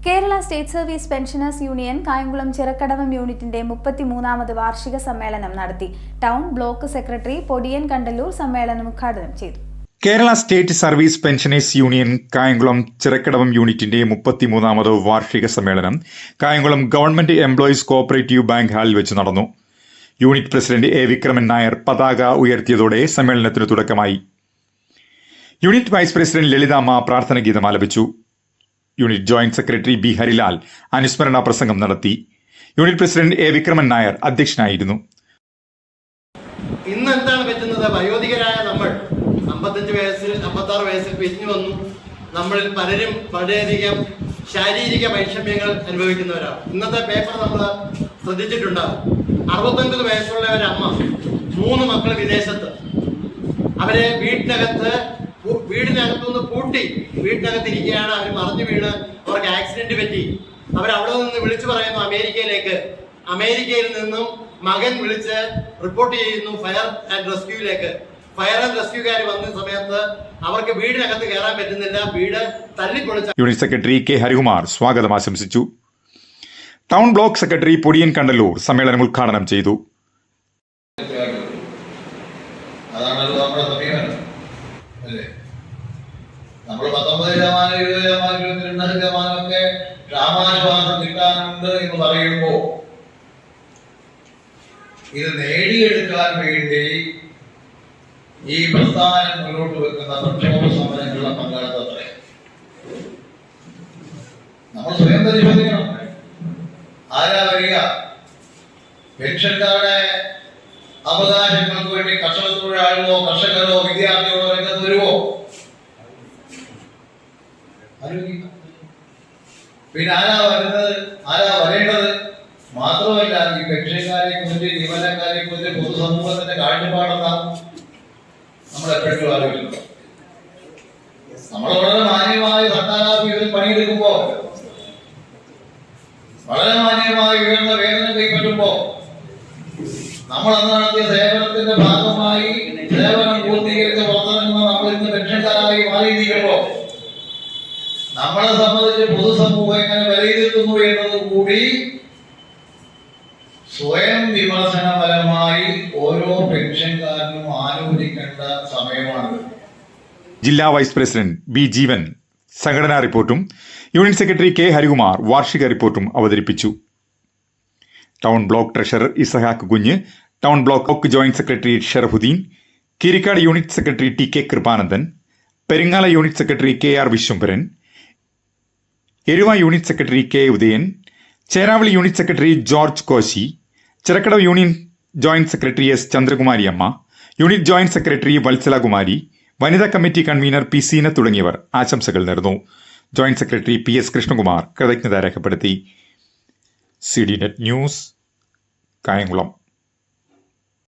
Kerala state service pensioners union Kayamkulam Chirakkadavam യൂണിറ്റിന്റെ 33ാമത് വാർഷിക സമ്മേളനം നടത്തി. Town block secretary Podiyan Kandalloor സമ്മേളനം ഉദ്ഘാടനം ചെയ്തു. Kerala state service pensioners union Kayamkulam Chirakkadavam യൂണിറ്റിന്റെ 33ാമത് വാർഷിക സമ്മേളനം Kayamkulam government employees cooperative bank ഹാളിൽ വെച്ച് നടന്നു. Unit president A Vikraman Nair പതാക ഉയർത്തിയതോടെ സമ്മേളനത്തിന് തുടക്കമായി. യൂണിറ്റ് വൈസ് പ്രസിഡന്റ് ലളിതാമ്മ പ്രാർത്ഥന ഗീതം ആലപിച്ചു. Unit joint secretary B Harilal അനുസ്മരണ പ്രസംഗം നടത്തി. Unit president A Vikraman Nair അധ്യക്ഷനായിരുന്നു. ഇന്ന് എന്താണ് പറ്റുന്നത്? വയോധികരായ നമ്മൾ 55 വയസ്സിൽ 56 വയസ്സിൽ പിരിഞ്ഞു വന്നു. നമ്മളിൽ പലരും വളരെയധികം ശാരീരിക വൈഷമ്യങ്ങൾ അനുഭവിക്കുന്നവരാണ്. ഇന്നത്തെ പേപ്പർ നമ്മൾ ശ്രദ്ധിച്ചിട്ടുണ്ടാകും. 69 വയസ്സുള്ള ഒരമ്മ, 3 മക്കൾ വിദേശത്ത്, അവരെ വീടിനകത്തുനിന്ന് പൂട്ടി വീട്ടിനകത്തിരിക്കുകയാണ്. അവർ മറിഞ്ഞു വീണ് അവർക്ക് ആക്സിഡന്റ് പറ്റി. അവരവിടെ നിന്ന് വിളിച്ചു പറയുന്നു അമേരിക്കയിൽ നിന്നും മകൻ വിളിച്ച് റിപ്പോർട്ട് ചെയ്യുന്നു ഫയർ ആൻഡ് റെസ്ക്യൂയിലേക്ക്. ഫയർ ആൻഡ് റെസ്ക്യൂക്കാർ വന്ന സമയത്ത് അവർക്ക് വീടിനകത്ത് കയറാൻ പറ്റുന്നില്ല, വീട് തല്ലിപ്പൊളിച്ച. യൂണിറ്റ് സെക്രട്ടറി കെ ഹരികുമാർ സ്വാഗതം ആശംസിച്ചു. Town block secretary Podiyan Kandalloor സമ്മേളനം ഉദ്ഘാടനം ചെയ്തു. നമ്മൾ 19%, 20%, 22% ഒക്കെ ക്ഷാമാശ്വാസം കിട്ടാനുണ്ട് എന്ന് പറയുമ്പോൾ ഇത് നേടിയെടുക്കാൻ വേണ്ടി ഈ പ്രസ്ഥാനം മുന്നോട്ട് വെക്കുന്ന പ്രക്ഷോഭ സമരങ്ങളുടെ പങ്കാളിത്തത്തെ നമ്മൾ സ്വയം പരിശോധിക്കണം. ആരാ വരിക? പെൻഷൻകാരുടെ അവകാശങ്ങൾക്ക് വേണ്ടി കർഷക തൊഴിലാളികളോ കർഷകരോ വിദ്യാർത്ഥികളോ രംഗത്ത് വരുമോ? പിന്നെ ആരാ വരേണ്ടത്? മാത്രമല്ല, ഈ പെൻഷൻകാരെ കുറിച്ച്, ജീവനക്കാരെ കുറിച്ച് പൊതുസമൂഹത്തിന്റെ കാഴ്ചപ്പാടെന്താ നമ്മൾ എപ്പോഴും ആലോചിക്കുന്നു. നമ്മൾ വളരെ മാന്യമായ സർക്കാർ ഓഫീസിൽ പണിയെടുക്കുമ്പോ, വളരെ മാന്യമായ ഉയർന്ന വേതനം കൈപ്പറ്റുമ്പോ, നമ്മൾ അന്ന് നടത്തിയ സേവനത്തിന്റെ ഭാഗമായി സേവനം പൂർത്തീകരിച്ച് പുറത്തിറങ്ങുന്ന നമ്മൾ ഇന്ന് പെൻഷൻകാരായി മാറിയിരിക്കുമ്പോ നമ്മളെ സംബന്ധിച്ച് പൊതുസമൂഹം എങ്ങനെ വിലയിരുത്തുന്നു എന്നത് കൂടി സ്വയം വിമർശനപരമായി ഓരോ പെൻഷൻകാരനും ആലോചിക്കേണ്ട സമയമാണിത്. ജില്ലാ വൈസ് പ്രസിഡന്റ് ബി ജീവൻ സംഘടനാ റിപ്പോർട്ടും യൂണിറ്റ് സെക്രട്ടറി കെ ഹരികുമാർ വാർഷിക റിപ്പോർട്ടും അവതരിപ്പിച്ചു. Town block treasurer Isahak Kunju, town block joint secretary Sharafudheen, Keerikkad unit secretary T K Kripanandan, Peringala unit secretary K R Viswambharan, Eruva unit secretary K Udayan, Cheravally unit secretary George Koshy, Chirakkadavu union joint secretary S Chandrakumari Amma, unit joint secretary Vatsalakumari, വനിതാ committee convener P Seena തുടങ്ങിയവർ ആശംസകൾ നേർന്നു. Joint secretary P S Krishnakumar കൃതജ്ഞത രേഖപ്പെടുത്തി. CDNet news, Kayamkulam.